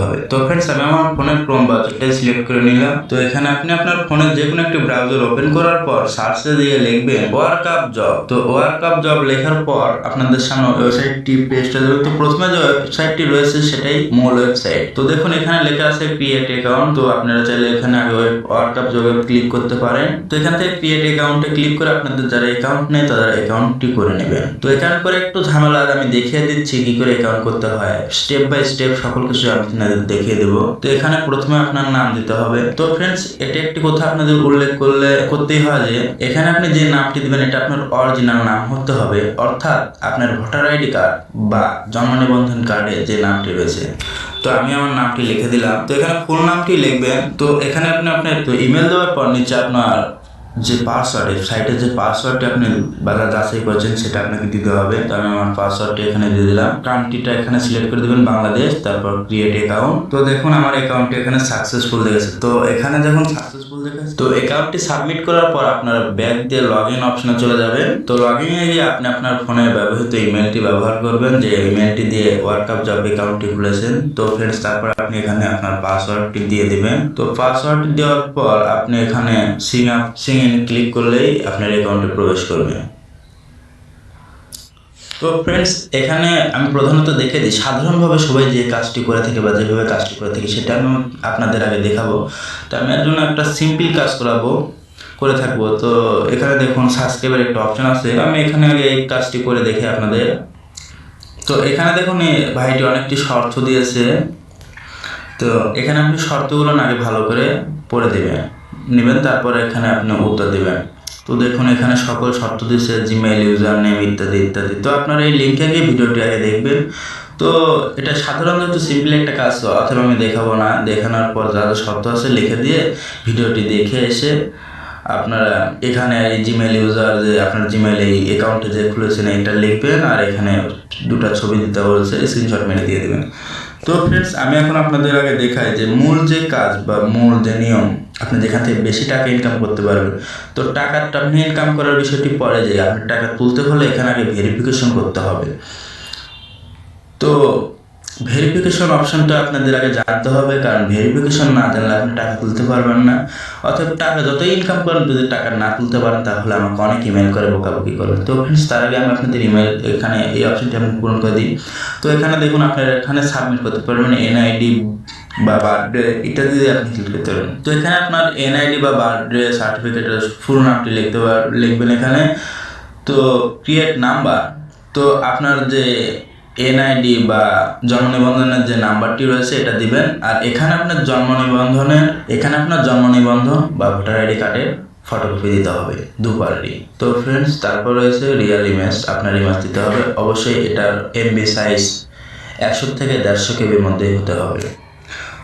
হবে। তো फ्रेंड्स আমি আমার ফোনের ক্রোম ব্রাউজারটাই সিলেক্ট করে নিলাম। তো এখানে আপনি আপনার ফোনের যে কোনো একটি ব্রাউজার ওপেন করার পর সার্চে দিয়ে লিখবেন ওয়ার্কআপ জব। তো ওয়ার্কআপ জব লেখার পর আপনাদের সামনে ওয়েবসাইটটি পেজটা যাবে। তো প্রথমে যে ওয়েবসাইটটি রয়েছে সেটাই মূল ওয়েবসাইট। তো দেখুন এখানে লেখা আছে ক্রিয়েট অ্যাকাউন্ট। তো আপনারা চাইলে এখানে আগে ওয়ার্কআপ জবে ক্লিক করতে পারেন। তো এখান থেকে ক্রিয়েট অ্যাকাউন্টে ক্লিক করে আপনাদের যারা অ্যাকাউন্ট নেই তারা অ্যাকাউন্টটি করে নেবেন। তো অ্যাকাউন্ট করে একটু ঝামেলা, আমি দেখিয়ে দিচ্ছি কি করে অ্যাকাউন্ট করতে হয়। স্টেপ বাই স্টেপ সকল কিছু আমি দেখিয়ে দেবো। তো এখানে প্রথমে আপনার নাম দিতে হবে। তো ফ্রেন্ডস এটা একটি কথা আপনাদের উল্লেখ করতেই হয় যে এখানে আপনি যে নামটি দিবেন এটা আপনার অরিজিনাল নাম হতে হবে, অর্থাৎ আপনার ভোটার আইডি কার্ড বা জন্ম নিবন্ধন কার্ডে যে নামটি রয়েছে। তো আমি আমার নামটি লিখে দিলাম। তো এখানে ফুল নামটি লিখবেন। তো এখানে আপনি আপনার ইমেল দেওয়ার পর নিচে আপনার যে পাসওয়ার্ড, সাইটের যে পাসওয়ার্ডটি আপনি বাজার যাচাই করছেন সেটা আপনাকে দিতে হবে। তো আমি আমার পাসওয়ার্ডটি এখানে দিয়ে দিলাম। কান্ট্রিটা এখানে সিলেক্ট করে দেবেন বাংলাদেশ, তারপর ক্রিয়েট অ্যাকাউন্ট। তো দেখুন আমার অ্যাকাউন্টটি এখানে সাকসেসফুল দেখেছে। তো এখানে যখন সাকসেসফুল দেখেছে তো অ্যাকাউন্টটি সাবমিট করার পর আপনারা ব্যাক দিয়ে লগ ইন অপশনে চলে যাবেন। তো লগ ইনে গিয়ে আপনি আপনার ফোনে ব্যবহৃত ইমেলটি ব্যবহার করবেন, যে ইমেলটি দিয়ে ওয়ার্কআপ জব অ্যাকাউন্টটি খুলেছেন। তো ফ্রেন্ডস তারপর আপনি এখানে আপনার পাসওয়ার্ডটি দিয়ে দিবেন। তো পাসওয়ার্ড দেওয়ার পর আপনি এখানে সিং ইন ক্লিক করলেই আপনার অ্যাকাউন্টে প্রবেশ করবে। তো ফ্রেন্ডস এখানে আমি প্রধানত দেখে দিই সাধারণভাবে সবাই যে কাজটি করে থাকে বা যেভাবে কাজটি করে থাকি সেটা আমি আপনাদের আগে দেখাবো। তো আমি এর জন্য একটা সিম্পল কাজ করে থাকবো। তো এখানে দেখুন সাবস্ক্রাইবের একটা অপশন আছে। আমি এখানে আগে এই কাজটি করে দেখি আপনাদের। তো এখানে দেখুন এই ভাইটি অনেকটি শর্ত দিয়েছে। তো এখানে আপনি শর্তগুলো আগে ভালো করে পড়ে নেবেন, তারপর এখানে আপনি উত্তর দেবেন। তো দেখুন এখানে সকল শর্ত দিচ্ছে, জিমেইল ইউজার নেম ইত্যাদি ইত্যাদি। তো আপনারা এই লিঙ্কে গিয়ে ভিডিওটি আগে দেখবেন। তো এটা সাধারণত সিম্পল একটা কাজ, অথবা আমি দেখাবো না। দেখানোর পর যা যা শর্ত আছে লিখে দিয়ে ভিডিওটি দেখে এসে আপনারা এখানে এই জিমেইল ইউজার যে আপনার জিমেইল এই অ্যাকাউন্টে যে খুলেছেন এটা লিখবেন, আর এখানে দুটো ছবি দিতে বলছে, স্ক্রিনশট মেরে দিয়ে দেবেন। তো ফ্রেন্ডস আমি এখন আপনাদের আগে দেখাই যে মূল যে কাজ বা মূল যে নিয়ম, আপনি যেখান থেকে বেশি টাকা ইনকাম করতে পারবেন। তো টাকাটা আপনি ইনকাম করার বিষয়টি পরে, যে আপনি টাকা তুলতে হলে এখানে আগে ভেরিফিকেশন করতে হবে। তো ভেরিফিকেশন অপশনটা আপনাদের আগে জানতে হবে, কারণ ভেরিফিকেশন না জানলে আপনি টাকা তুলতে পারবেন না। অথবা টাকা যতই ইনকাম করেন যদি টাকা না তুলতে পারেন তাহলে আমাকে অনেক ইমেল করে বকাবকি করবেন। তো ফ্রেন্ডস তার আগে আমি আপনাদের ইমেল এখানে এই অপশনটি আমি পূরণ করে দিই। তো এখানে দেখুন আপনারা এখানে সাবমিট করতে পারবেন এনআইডি বা বার্থডে ইত্যাদি দিয়ে আপনি ক্লিক করতে পারবেন। তো এখানে আপনার এনআইডি বা বার্থডে সার্টিফিকেটের ফুল নামটি লিখবেন এখানে। তো ক্রিয়েট নাম্বার, তো আপনার যে এনআইডি বা জন্ম নিবন্ধনের যে নাম্বারটি রয়েছে এটা দিবেন। আর এখানে আপনার জন্ম নিবন্ধন বা ভোটার আইডি কার্ডের ফটোকপি দিতে হবে দুবারই। তো ফ্রেন্ডস তারপর রয়েছে রিয়েল ইমেজ, আপনার ইমেজ দিতে হবে। অবশ্যই এটার এমবি সাইজ 100 থেকে 150 কেবির মধ্যেই হতে হবে।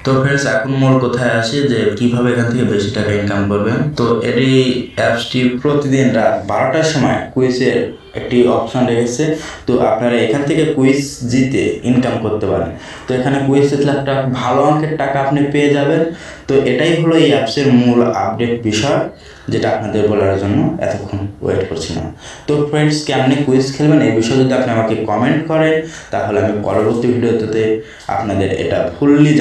তো ফ্রেন্ডস এখন মূল কোথায় আসি যে কিভাবে এখান থেকে বেশি টাকা ইনকাম করবেন। তো এই অ্যাপসটি প্রতিদিন রাত 12টার সময় কুইজের একটি অপশন রেখেছে। তো আপনারা এখান থেকে কুইজ জিতে ইনকাম করতে পারেন। তো এখানে কুইজ জিতলে একটা ভালো অঙ্কের টাকা আপনি পেয়ে যাবেন। তো এটাই হলো এই অ্যাপসের মূল আপডেট বিষয়, যেটা আপনাদের বলার জন্য এতক্ষণ ওয়েট করছি না। তো ফ্রেন্ডস কেমনি কুইজ খেলবেন এই বিষয়ে যদি আপনি আমাকে কমেন্ট করেন তাহলে আমি পরবর্তী ভিডিওতে আপনাদের এটা ফুললি